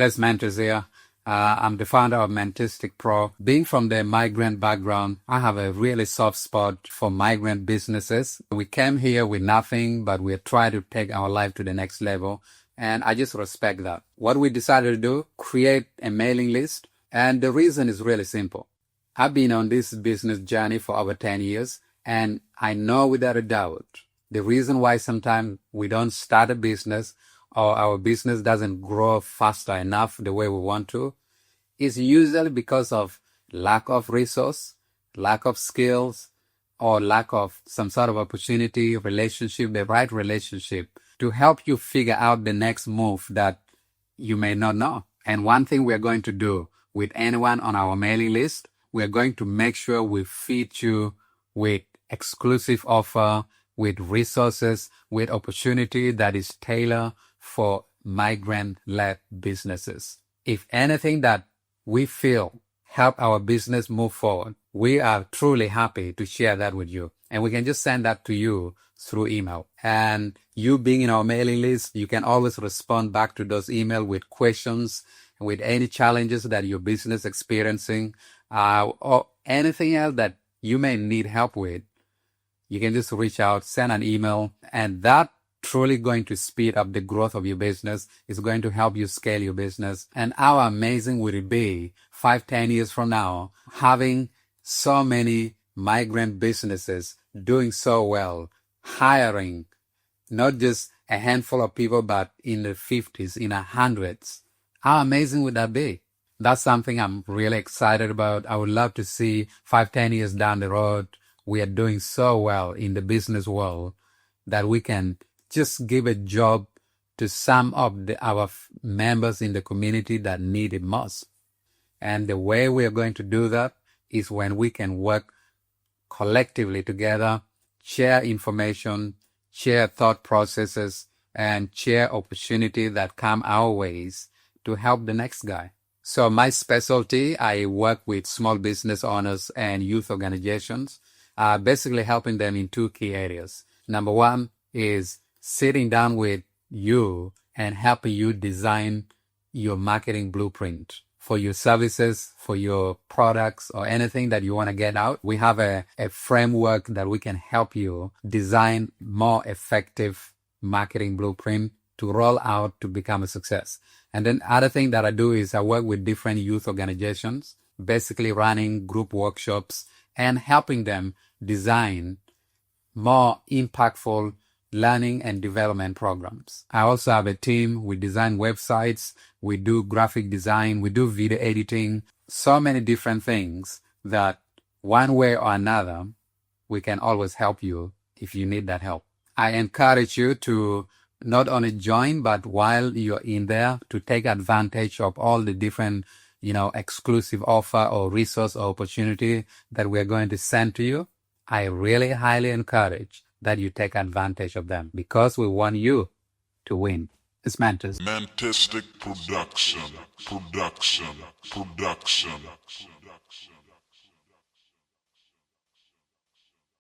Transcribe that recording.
It's Mantis here. I'm the founder of Mantistic Pro. Being from the migrant background, I have a really soft spot for migrant businesses. We came here with nothing, but we try to take our life to the next level. And I just respect that. What we decided to do, create a mailing list. And the reason is really simple. I've been on this business journey for over 10 years, and I know without a doubt the reason why sometimes we don't start a business or our business doesn't grow faster enough the way we want to is usually because of lack of resource, lack of skills, or lack of some sort of opportunity, relationship, the right relationship to help you figure out the next move that you may not know. And one thing we're going to do with anyone on our mailing list, we're going to make sure we feed you with exclusive offer, with resources, with opportunity that is tailored for migrant-led businesses. If anything that we feel help our business move forward, we are truly happy to share that with you. And we can just send that to you through email. And you being in our mailing list, you can always respond back to those emails with questions, with any challenges that your business is experiencing, or anything else that you may need help with. You can just reach out, send an email, and that truly going to speed up the growth of your business. It's going to help you scale your business. And how amazing would it be 5-10 years from now, having so many migrant businesses doing so well, hiring not just a handful of people, but in the 50s, in the hundreds. How amazing would that be? That's something I'm really excited about. I would love to see 5-10 years down the road, we are doing so well in the business world that we can just give a job to some of our members in the community that need it most. And the way we are going to do that is when we can work collectively together, share information, share thought processes, and share opportunity that come our ways to help the next guy. So my specialty, I work with small business owners and youth organizations, basically helping them in 2 key areas. Number one is sitting down with you and helping you design your marketing blueprint for your services, for your products, or anything that you want to get out. We have a framework that we can help you design more effective marketing blueprint to roll out to become a success. And then other thing that I do is I work with different youth organizations, basically running group workshops and helping them design more impactful learning and development programs. I also have a team. We design websites, we do graphic design, we do video editing, so many different things that one way or another, we can always help you if you need that help. I encourage you to not only join, but while you're in there, to take advantage of all the different, exclusive offer or resource or opportunity that we're going to send to you. I really highly encourage that you take advantage of them because we want you to win. It's Mantis. Mantistic production.